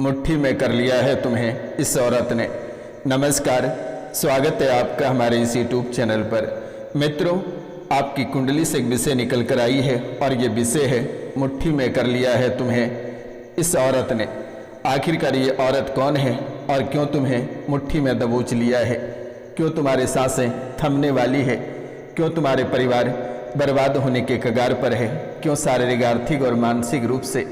मुट्ठी में कर लिया है तुम्हें इस औरत ने। नमस्कार, स्वागत है आपका हमारे इस यूट्यूब चैनल पर। मित्रों, आपकी कुंडली से एक विषय निकल कर आई है और ये विषय है मुट्ठी में कर लिया है तुम्हें इस औरत ने। आखिरकार ये औरत कौन है और क्यों तुम्हें मुट्ठी में दबोच लिया है? क्यों तुम्हारे सांसें थमने वाली है? क्यों तुम्हारे परिवार बर्बाद होने के कगार पर है? क्यों शारीरिक, आर्थिक और मानसिक रूप से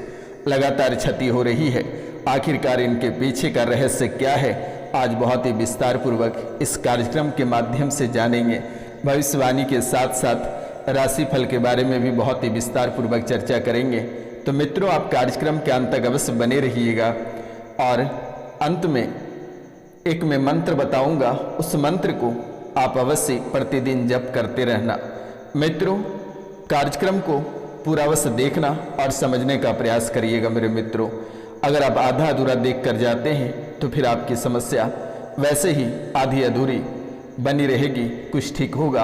लगातार क्षति हो रही है? आखिरकार इनके पीछे का रहस्य क्या है? आज बहुत ही विस्तार पूर्वक इस कार्यक्रम के माध्यम से जानेंगे। भविष्यवाणी के साथ साथ राशिफल के बारे में भी बहुत ही विस्तार पूर्वक चर्चा करेंगे। तो मित्रों, आप कार्यक्रम के अंत तक अवश्य बने रहिएगा और अंत में एक मैं मंत्र बताऊंगा, उस मंत्र को आप अवश्य प्रतिदिन जप करते रहना। मित्रों, कार्यक्रम को पूरा अवश्य देखना और समझने का प्रयास करिएगा मेरे मित्रों। अगर आप आधा अधूरा देख कर जाते हैं तो फिर आपकी समस्या वैसे ही आधी अधूरी बनी रहेगी, कुछ ठीक होगा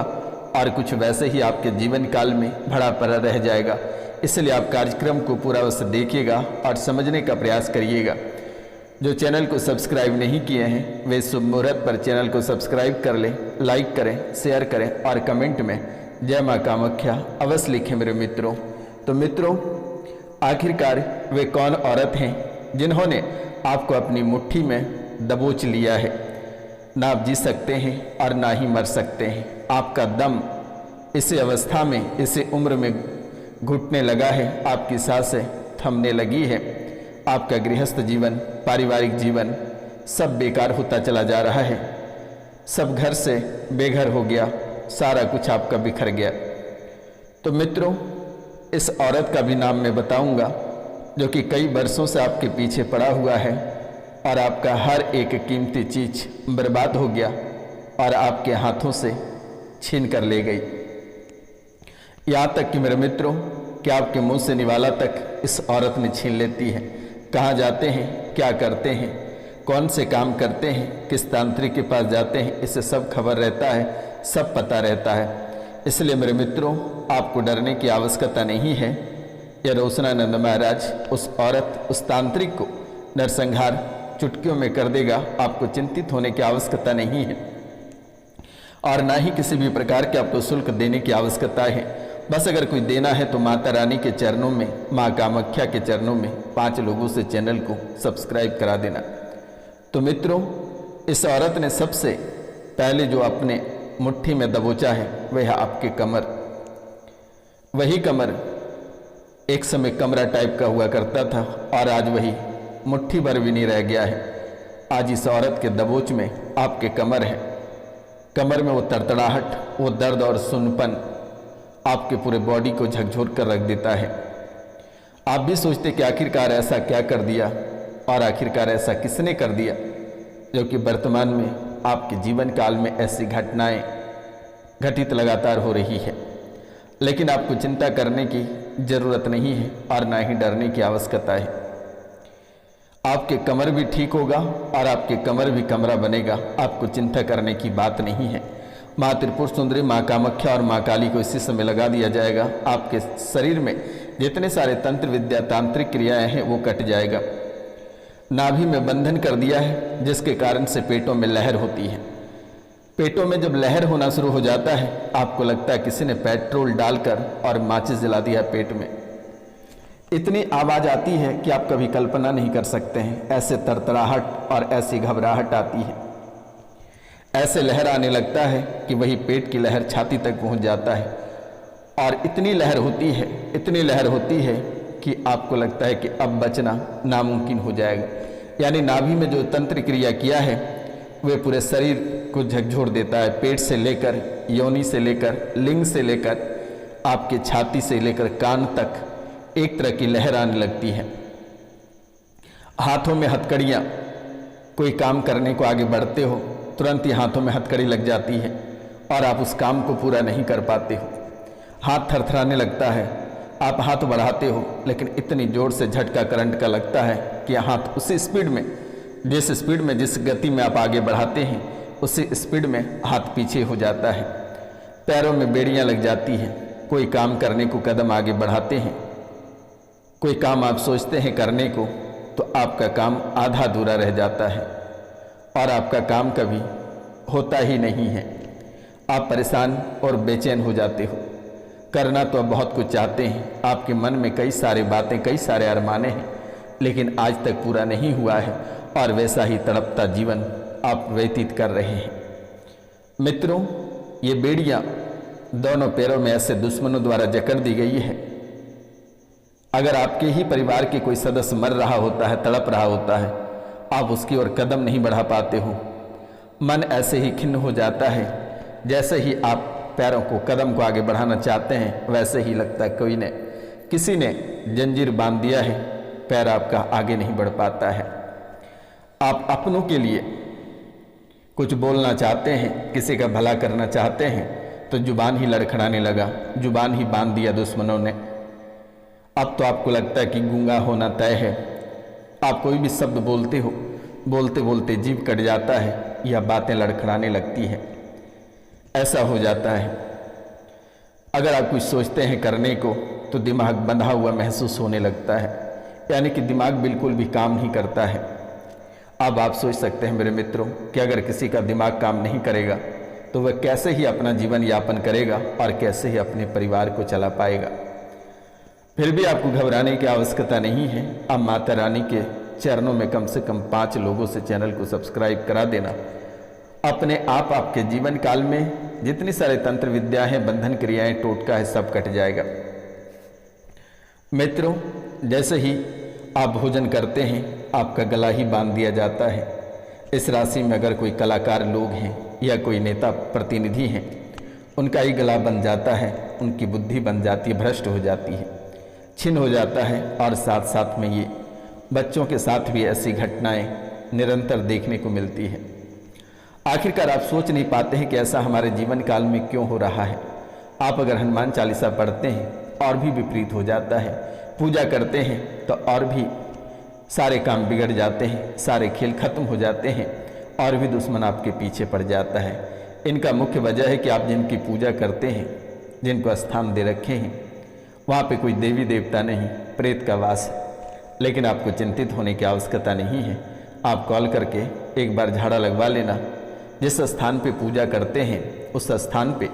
और कुछ वैसे ही आपके जीवन काल में भरा पड़ा रह जाएगा। इसलिए आप कार्यक्रम को पूरा अवश्य देखिएगा और समझने का प्रयास करिएगा। जो चैनल को सब्सक्राइब नहीं किए हैं वे शुभ मुहूर्त पर चैनल को सब्सक्राइब कर लें, लाइक करें, शेयर करें और कमेंट में जय माँ कामाख्या अवश्य लिखें मेरे मित्रों। तो मित्रों, आखिरकार वे कौन औरत हैं जिन्होंने आपको अपनी मुट्ठी में दबोच लिया है? ना आप जी सकते हैं और ना ही मर सकते हैं। आपका दम इसी अवस्था में, इसी उम्र में घुटने लगा है, आपकी सांसें थमने लगी है। आपका गृहस्थ जीवन, पारिवारिक जीवन सब बेकार होता चला जा रहा है। सब घर से बेघर हो गया, सारा कुछ आपका बिखर गया। तो मित्रों, इस औरत का भी नाम मैं बताऊंगा जो कि कई वर्षों से आपके पीछे पड़ा हुआ है और आपका हर एक कीमती चीज बर्बाद हो गया और आपके हाथों से छीन कर ले गई। यहाँ तक कि मेरे मित्रों, कि आपके मुंह से निवाला तक इस औरत ने छीन लेती है। कहाँ जाते हैं, क्या करते हैं, कौन से काम करते हैं, किस तांत्रिक के पास जाते हैं, इससे सब खबर रहता है, सब पता रहता है। इसलिए मेरे मित्रों, आपको डरने की आवश्यकता नहीं है। यह रोशनानंद महाराज उस औरत, उस तांत्रिक को नरसंहार चुटकियों में कर देगा। आपको चिंतित होने की आवश्यकता नहीं है और ना ही किसी भी प्रकार के आपको शुल्क देने की आवश्यकता है। बस अगर कोई देना है तो माता रानी के चरणों में, माँ कामाख्या के चरणों में 5 लोगों से चैनल को सब्सक्राइब करा देना। तो मित्रों, इस औरत ने सबसे पहले जो अपने मुट्ठी में दबोचा है वह है आपके कमर। वही कमर एक समय कमरा टाइप का हुआ करता था और आज वही मुट्ठी भर भी नहीं रह गया है। आज इस औरत के दबोच में आपके कमर है। कमर में वो तड़तड़ाहट, वो दर्द और सुन्नपन आपके पूरे बॉडी को झकझोर कर रख देता है। आप भी सोचते कि आखिरकार ऐसा क्या कर दिया और आखिरकार ऐसा किसने कर दिया जो कि वर्तमान में आपके जीवन काल में ऐसी घटनाएं घटित लगातार हो रही है। लेकिन आपको चिंता करने की जरूरत नहीं है और ना ही डरने की आवश्यकता है। आपके कमर भी ठीक होगा और आपके कमर भी कमरा बनेगा। आपको चिंता करने की बात नहीं है। माँ त्रिपुर सुंदरी, माँ कामाख्या और माँ काली को इसी समय लगा दिया जाएगा। आपके शरीर में जितने सारे तंत्र विद्या, तांत्रिक क्रियाएं हैं वो कट जाएगा। नाभि में बंधन कर दिया है जिसके कारण से पेटों में लहर होती है। पेटों में जब लहर होना शुरू हो जाता है, आपको लगता है किसी ने पेट्रोल डालकर और माचिस जला दिया पेट में। इतनी आवाज़ आती है कि आप कभी कल्पना नहीं कर सकते हैं। ऐसे तरतराहट और ऐसी घबराहट आती है, ऐसे लहर आने लगता है कि वही पेट की लहर छाती तक पहुंच जाता है और इतनी लहर होती है, इतनी लहर होती है कि आपको लगता है कि अब बचना नामुमकिन हो जाएगा। यानी नाभि में जो तंत्र क्रिया किया है वे पूरे शरीर को झकझोर देता है। पेट से लेकर, योनि से लेकर, लिंग से लेकर, आपके छाती से लेकर कान तक एक तरह की लहर आने लगती है। हाथों में हथकड़ियाँ, कोई काम करने को आगे बढ़ते हो तुरंत ही हाथों में हथकड़ी लग जाती है और आप उस काम को पूरा नहीं कर पाते हो। हाथ थरथराने लगता है। आप हाथ बढ़ाते हो लेकिन इतनी जोर से झटका करंट का लगता है कि हाथ उसी स्पीड में, जिस गति में आप आगे बढ़ाते हैं उसी स्पीड में हाथ पीछे हो जाता है। पैरों में बेड़ियां लग जाती हैं। कोई काम करने को कदम आगे बढ़ाते हैं, कोई काम आप सोचते हैं करने को तो आपका काम आधा अधूरा रह जाता है और आपका काम कभी होता ही नहीं है। आप परेशान और बेचैन हो जाते हो। करना तो आप बहुत कुछ चाहते हैं, आपके मन में कई सारे बातें, कई सारे अरमाने हैं, लेकिन आज तक पूरा नहीं हुआ है और वैसा ही तड़पता जीवन आप व्यतीत कर रहे हैं। मित्रों, ये बेड़ियां दोनों पैरों में ऐसे दुश्मनों द्वारा जकड़ दी गई है। अगर आपके ही परिवार के कोई सदस्य मर रहा होता है, तड़प रहा होता है, आप उसकी ओर कदम नहीं बढ़ा पाते हो। मन ऐसे ही खिन्न हो जाता है, जैसे ही आप पैरों को, कदम को आगे बढ़ाना चाहते हैं, वैसे ही लगता है किसी ने जंजीर बांध दिया है, पैर आपका आगे नहीं बढ़ पाता है। आप अपनों के लिए कुछ बोलना चाहते हैं, किसी का भला करना चाहते हैं, तो जुबान ही लड़खड़ाने लगा, जुबान ही बांध दिया दुश्मनों ने। अब तो आपको लगता है कि गूंगा होना तय है। आप कोई भी शब्द बोलते हो, बोलते बोलते जीभ कट जाता है या बातें लड़खड़ाने लगती हैं, ऐसा हो जाता है। अगर आप कुछ सोचते हैं करने को तो दिमाग बंधा हुआ महसूस होने लगता है, यानी कि दिमाग बिल्कुल भी काम नहीं करता है। अब आप सोच सकते हैं मेरे मित्रों कि अगर किसी का दिमाग काम नहीं करेगा तो वह कैसे ही अपना जीवन यापन करेगा और कैसे ही अपने परिवार को चला पाएगा। फिर भी आपको घबराने की आवश्यकता नहीं है। आप माता रानी के चरणों में कम से कम 5 लोगों से चैनल को सब्सक्राइब करा देना। अपने आप आपके जीवन काल में जितनी सारे तंत्र विद्या हैं, बंधन क्रियाएं, टोटका है, सब कट जाएगा। मित्रों, जैसे ही आप भोजन करते हैं आपका गला ही बांध दिया जाता है। इस राशि में अगर कोई कलाकार लोग हैं या कोई नेता प्रतिनिधि हैं, उनका ही गला बन जाता है, उनकी बुद्धि बन जाती है, भ्रष्ट हो जाती है, छिन्न हो जाता है। और साथ साथ में ये बच्चों के साथ भी ऐसी घटनाएं निरंतर देखने को मिलती है। आखिरकार आप सोच नहीं पाते हैं कि ऐसा हमारे जीवन काल में क्यों हो रहा है। आप अगर हनुमान चालीसा पढ़ते हैं और भी विपरीत हो जाता है, पूजा करते हैं तो और भी सारे काम बिगड़ जाते हैं, सारे खेल खत्म हो जाते हैं और भी दुश्मन आपके पीछे पड़ जाता है। इनका मुख्य वजह है कि आप जिनकी पूजा करते हैं, जिनको स्थान दे रखे हैं, वहाँ पे कोई देवी देवता नहीं, प्रेत का वास है। लेकिन आपको चिंतित होने की आवश्यकता नहीं है। आप कॉल करके एक बार झाड़ा लगवा लेना। जिस स्थान पे पूजा करते हैं उस स्थान पे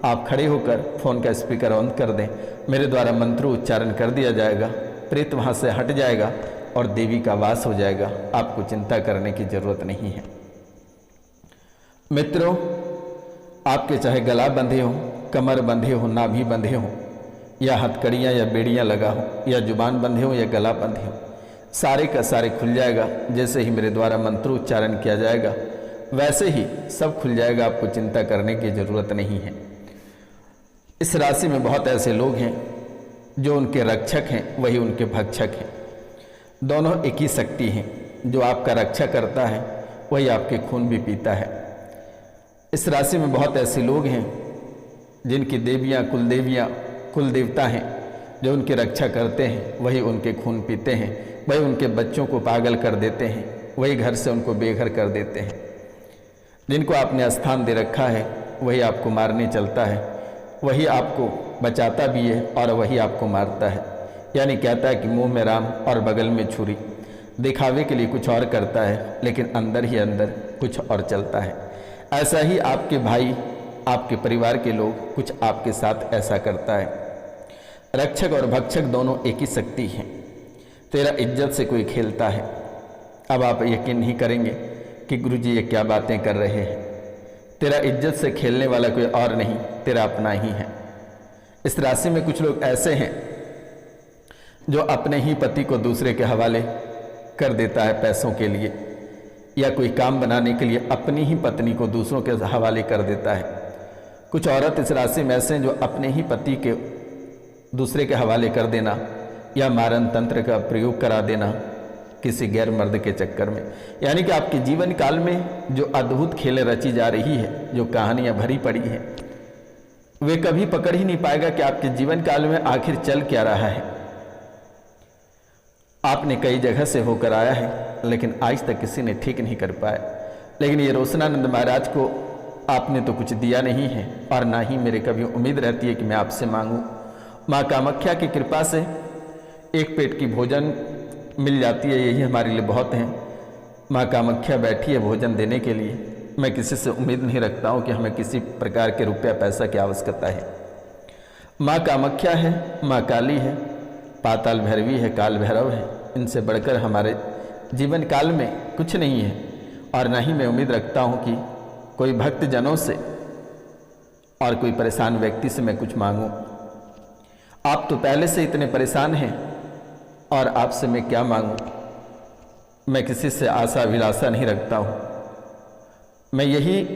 आप खड़े होकर फ़ोन का स्पीकर ऑन कर दें, मेरे द्वारा मंत्रों उच्चारण कर दिया जाएगा, प्रेत वहाँ से हट जाएगा और देवी का वास हो जाएगा। आपको चिंता करने की ज़रूरत नहीं है। मित्रों, आपके चाहे गला बंधे हो, कमर बंधे हो, नाभि बंधे हो, या हथकड़ियाँ या बेड़ियाँ लगा हो, या जुबान बंधे हो या गला बंधे हो, सारे का सारे खुल जाएगा। जैसे ही मेरे द्वारा मंत्रोच्चारण किया जाएगा वैसे ही सब खुल जाएगा। आपको चिंता करने की ज़रूरत नहीं है। इस राशि में बहुत ऐसे लोग हैं जो उनके रक्षक हैं, वही उनके भक्षक हैं। दोनों एक ही शक्ति हैं। जो आपका रक्षा करता है वही आपके खून भी पीता है। इस राशि में बहुत ऐसे लोग हैं जिनकी देवियाँ, कुल देवता हैं, जो उनकी रक्षा करते हैं, वही उनके खून पीते हैं, वही उनके बच्चों को पागल कर देते हैं, वही घर से उनको बेघर कर देते हैं। जिनको आपने स्थान दे रखा है वही आपको मारने चलता है, वही आपको बचाता भी है और वही आपको मारता है। यानी कहता है कि मुंह में राम और बगल में छुरी। दिखावे के लिए कुछ और करता है लेकिन अंदर ही अंदर कुछ और चलता है। ऐसा ही आपके भाई, आपके परिवार के लोग कुछ आपके साथ ऐसा करता है। रक्षक और भक्षक दोनों एक ही शक्ति हैं। तेरा इज्जत से कोई खेलता है। अब आप यकीन नहीं करेंगे कि गुरुजी ये क्या बातें कर रहे हैं। तेरा इज्जत से खेलने वाला कोई और नहीं, तेरा अपना ही है। इस राशि में कुछ लोग ऐसे हैं जो अपने ही पति को दूसरे के हवाले कर देता है पैसों के लिए, या कोई काम बनाने के लिए अपनी ही पत्नी को दूसरों के हवाले कर देता है। कुछ औरत इस राशि में ऐसे हैं जो अपने ही पति के दूसरे के हवाले कर देना या मारण तंत्र का प्रयोग करा देना किसी गैर मर्द के चक्कर में। यानी कि आपके जीवन काल में जो अद्भुत खेलें रची जा रही है, जो कहानियां भरी पड़ी हैं, वे कभी पकड़ ही नहीं पाएगा कि आपके जीवन काल में आखिर चल क्या रहा है। आपने कई जगह से होकर आया है लेकिन आज तक किसी ने ठीक नहीं कर पाया। लेकिन ये रोशनानंद महाराज को आपने तो कुछ दिया नहीं है और ना ही मेरे कभी उम्मीद रहती है कि मैं आपसे मांगूं। माँ कामाख्या की कृपा से एक पेट की भोजन मिल जाती है यही हमारे लिए बहुत है। माँ कामाख्या बैठी है भोजन देने के लिए। मैं किसी से उम्मीद नहीं रखता हूँ कि हमें किसी प्रकार के रुपया पैसा की आवश्यकता है। माँ कामाख्या है, माँ काली है, पाताल भैरवी है, काल भैरव है। इनसे बढ़कर हमारे जीवन काल में कुछ नहीं है। और ना ही मैं उम्मीद रखता हूँ कि कोई भक्त जनों से और कोई परेशान व्यक्ति से मैं कुछ मांगूं। आप तो पहले से इतने परेशान हैं और आपसे मैं क्या मांगूं। मैं किसी से आशा अभिलाषा नहीं रखता हूँ। मैं यही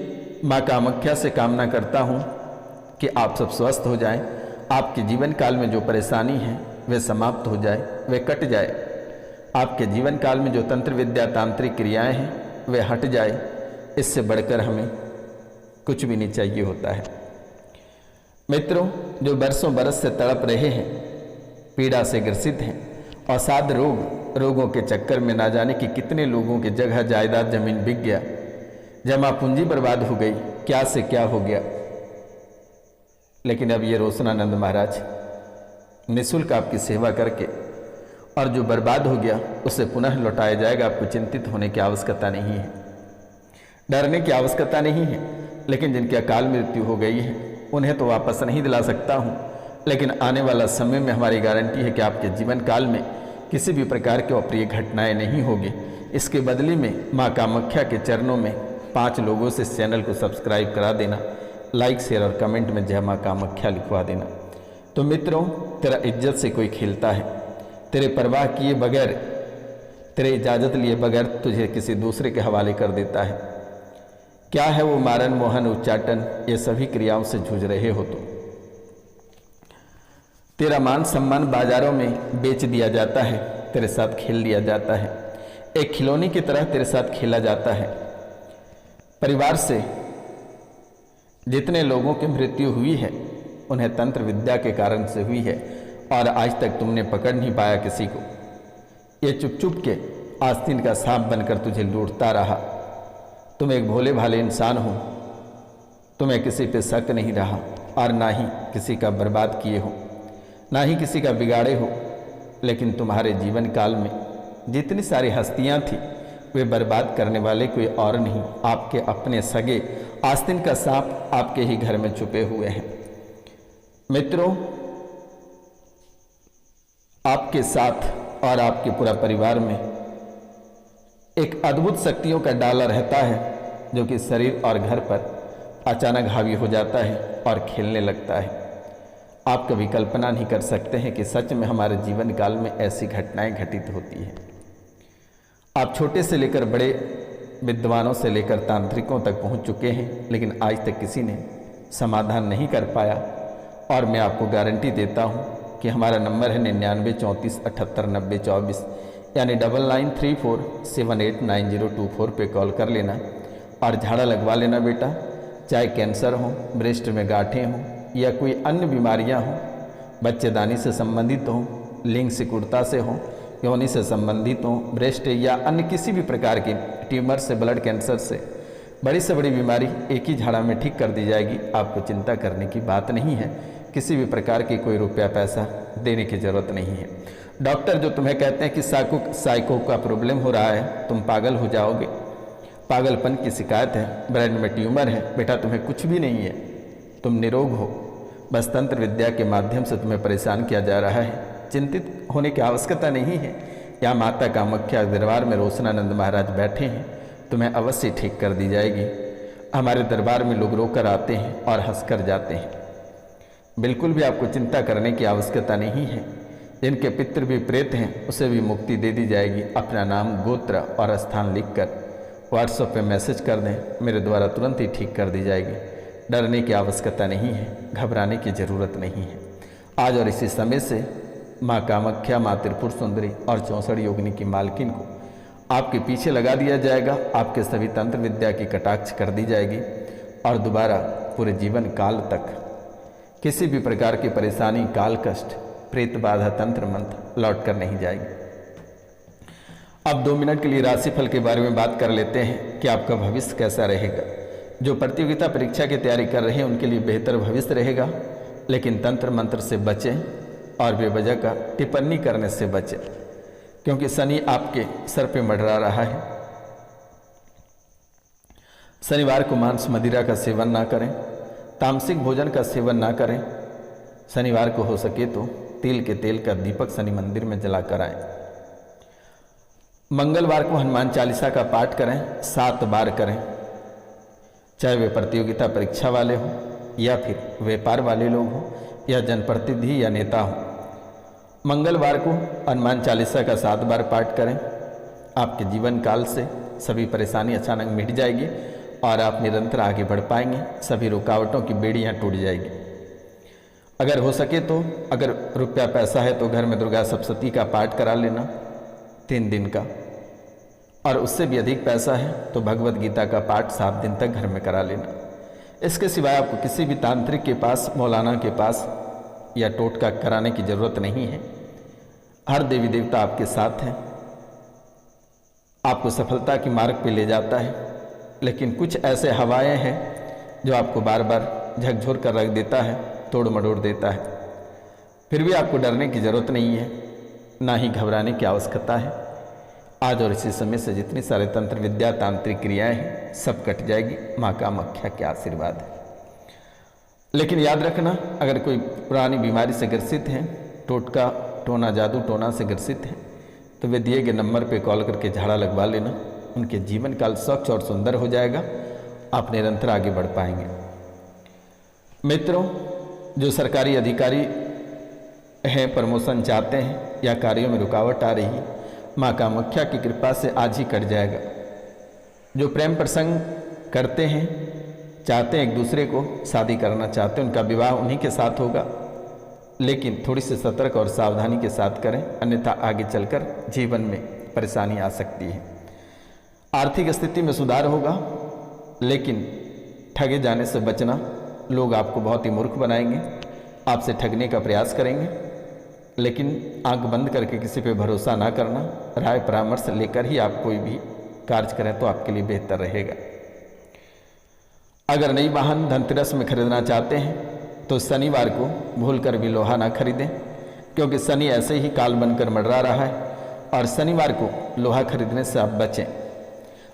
माँ कामाख्या से कामना करता हूँ कि आप सब स्वस्थ हो जाएं, आपके जीवन काल में जो परेशानी है वे समाप्त हो जाए, वे कट जाए। आपके जीवन काल में जो तंत्र विद्या तांत्रिक क्रियाएं हैं वे हट जाए। इससे बढ़कर हमें कुछ भी नहीं चाहिए होता है। मित्रों, जो बरसों बरस से तड़प रहे हैं, पीड़ा से ग्रसित हैं, असाध रोगों के चक्कर में ना जाने कि कितने लोगों के जगह जायदाद जमीन बिक गया, जमा पूंजी बर्बाद हो गई, क्या से क्या हो गया। लेकिन अब ये रोशनानंद महाराज निःशुल्क आपकी सेवा करके और जो बर्बाद हो गया उसे पुनः लौटाया जाएगा। आपको चिंतित होने की आवश्यकता नहीं है, डरने की आवश्यकता नहीं है। लेकिन जिनकी अकाल मृत्यु हो गई है उन्हें तो वापस नहीं दिला सकता हूँ, लेकिन आने वाला समय में हमारी गारंटी है कि आपके जीवन काल में किसी भी प्रकार की अप्रिय घटनाएं नहीं होगी। इसके बदले में माँ कामाख्या के चरणों में 5 लोगों से इस चैनल को सब्सक्राइब करा देना, लाइक शेयर और कमेंट में जय माँ कामाख्या लिखवा देना। तो मित्रों, तेरा इज्जत से कोई खेलता है, तेरे परवाह किए बगैर, तेरे इजाज़त लिए बगैर तुझे किसी दूसरे के हवाले कर देता है। क्या है वो मारन मोहन उच्चाटन, ये सभी क्रियाओं से जूझ रहे हो तो तेरा मान सम्मान बाजारों में बेच दिया जाता है, तेरे साथ खेल लिया जाता है, एक खिलौने की तरह तेरे साथ खेला जाता है। परिवार से जितने लोगों की मृत्यु हुई है उन्हें तंत्र विद्या के कारण से हुई है और आज तक तुमने पकड़ नहीं पाया किसी को। ये चुप चुप के आस्तीन का सांप बनकर तुझे लूटता रहा। तुम एक भोले भाले इंसान हो, तुम्हें किसी पे शक नहीं रहा और ना ही किसी का बर्बाद किए हो, ना ही किसी का बिगाड़े हो। लेकिन तुम्हारे जीवन काल में जितनी सारी हस्तियां थी वे बर्बाद करने वाले कोई और नहीं, आपके अपने सगे आस्तीन का सांप आपके ही घर में छुपे हुए हैं। मित्रों, आपके साथ और आपके पूरा परिवार में एक अद्भुत शक्तियों का डाला रहता है जो कि शरीर और घर पर अचानक हावी हो जाता है और खेलने लगता है। आप कभी कल्पना नहीं कर सकते हैं कि सच में हमारे जीवन काल में ऐसी घटनाएं घटित होती हैं। आप छोटे से लेकर बड़े विद्वानों से लेकर तांत्रिकों तक पहुंच चुके हैं, लेकिन आज तक किसी ने समाधान नहीं कर पाया। और मैं आपको गारंटी देता हूं कि हमारा नंबर है 99 34 78 90 24, यानी 9934789024 पे कॉल कर लेना और झाड़ा लगवा लेना बेटा। चाहे कैंसर हो, ब्रेस्ट में गांठें हों या कोई अन्य बीमारियां हों, बच्चेदानी से संबंधित हों, लिंग सिकुड़ता से हों, योनि से संबंधित हों, ब्रेस्ट या अन्य किसी भी प्रकार के ट्यूमर से, ब्लड कैंसर से, बड़ी से बड़ी बीमारी एक ही झाड़ा में ठीक कर दी जाएगी। आपको चिंता करने की बात नहीं है, किसी भी प्रकार की कोई रुपया पैसा देने की ज़रूरत नहीं है। डॉक्टर जो तुम्हें कहते हैं कि साइको का प्रॉब्लम हो रहा है, तुम पागल हो जाओगे, पागलपन की शिकायत है, ब्रेन में ट्यूमर है, बेटा तुम्हें कुछ भी नहीं है, तुम निरोग हो। बस तंत्र विद्या के माध्यम से तुम्हें परेशान किया जा रहा है। चिंतित होने की आवश्यकता नहीं है। यहाँ माता कामाख्या दरबार में रोशनानंद महाराज बैठे हैं, तुम्हें अवश्य ठीक कर दी जाएगी। हमारे दरबार में लोग रोकर आते हैं और हंसकर जाते हैं। बिल्कुल भी आपको चिंता करने की आवश्यकता नहीं है। जिनके पितृ भी प्रेत हैं उसे भी मुक्ति दे दी जाएगी। अपना नाम, गोत्र और स्थान लिखकर व्हाट्सएप पे मैसेज कर दें, मेरे द्वारा तुरंत ही ठीक कर दी जाएगी। डरने की आवश्यकता नहीं है, घबराने की ज़रूरत नहीं है। आज और इसी समय से माँ कामाख्या, माँ त्रिपुर सुंदरी और 64 योगिनी की मालकिन को आपके पीछे लगा दिया जाएगा। आपके सभी तंत्र विद्या की कटाक्ष कर दी जाएगी और दोबारा पूरे जीवन काल तक किसी भी प्रकार की परेशानी, काल कष्ट, प्रेत बाधा, तंत्र मंत्र लौट कर नहीं जाएगी। अब 2 मिनट के लिए राशिफल के बारे में बात कर लेते हैं कि आपका भविष्य कैसा रहेगा। जो प्रतियोगिता परीक्षा की तैयारी कर रहे हैं उनके लिए बेहतर भविष्य रहेगा, लेकिन तंत्र मंत्र से बचें और बेवजह का टिप्पणी करने से बचें। क्योंकि शनि आपके सर पे मंडरा रहा है। शनिवार को मांस मदिरा का सेवन ना करें, तामसिक भोजन का सेवन ना करें। शनिवार को हो सके तो तिल के तेल का दीपक शनि मंदिर में जलाकर आएं। मंगलवार को हनुमान चालीसा का पाठ करें, 7 बार करें, चाहे वे प्रतियोगिता परीक्षा वाले हों या फिर व्यापार वाले लोग हों या जनप्रतिनिधि या नेता हों। मंगलवार को हनुमान चालीसा का 7 बार पाठ करें। आपके जीवन काल से सभी परेशानी अचानक मिट जाएगी और आप निरंतर आगे बढ़ पाएंगे। सभी रुकावटों की बेड़ियां टूट जाएगी। अगर हो सके तो, अगर रुपया पैसा है तो घर में दुर्गा सप्तशती का पाठ करा लेना 3 दिन का, और उससे भी अधिक पैसा है तो भगवत गीता का पाठ 7 दिन तक घर में करा लेना। इसके सिवाय आपको किसी भी तांत्रिक के पास, मौलाना के पास या टोटका कराने की जरूरत नहीं है। हर देवी देवता आपके साथ हैं, आपको सफलता के मार्ग पे ले जाता है। लेकिन कुछ ऐसे हवाएं हैं जो आपको बार बार झकझोर कर रख देता है, तोड़ मड़ोड़ देता है। फिर भी आपको डरने की जरूरत नहीं है, ना ही घबराने की आवश्यकता है। आज और इसी समय से जितनी सारे तंत्र विद्या, तांत्रिक क्रियाएं हैं, सब कट जाएगी। माँ कामाख्या के आशीर्वाद है। लेकिन याद रखना, अगर कोई पुरानी बीमारी से ग्रसित हैं, टोटका टोना जादू टोना से ग्रसित हैं, तो वे दिए गए नंबर पे कॉल करके झाड़ा लगवा लेना। उनके जीवन काल स्वच्छ और सुंदर हो जाएगा। आप निरंतर आगे बढ़ पाएंगे। मित्रों, जो सरकारी अधिकारी हैं, प्रमोशन चाहते हैं या कार्यों में रुकावट आ रही है, माँ कामाख्या की कृपा से आज ही कट जाएगा। जो प्रेम प्रसंग करते हैं, चाहते हैं एक दूसरे को शादी करना चाहते हैं, उनका विवाह उन्हीं के साथ होगा। लेकिन थोड़ी सी सतर्क और सावधानी के साथ करें, अन्यथा आगे चलकर जीवन में परेशानी आ सकती है। आर्थिक स्थिति में सुधार होगा, लेकिन ठगे जाने से बचना। लोग आपको बहुत ही मूर्ख बनाएंगे, आपसे ठगने का प्रयास करेंगे। लेकिन आंख बंद करके किसी पे भरोसा ना करना। राय परामर्श लेकर ही आप कोई भी कार्य करें तो आपके लिए बेहतर रहेगा। अगर नई वाहन धनतेरस में खरीदना चाहते हैं तो शनिवार को भूलकर भी लोहा ना खरीदें, क्योंकि शनि ऐसे ही काल बनकर मंडरा रहा है। और शनिवार को लोहा खरीदने से आप बचें,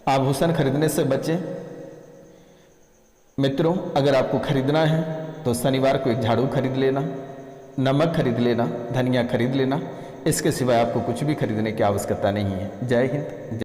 आभूषण खरीदने से बचें। मित्रों, अगर आपको खरीदना है तो शनिवार को एक झाड़ू खरीद लेना, नमक खरीद लेना, धनिया खरीद लेना। इसके सिवाय आपको कुछ भी खरीदने की आवश्यकता नहीं है। जय हिंद।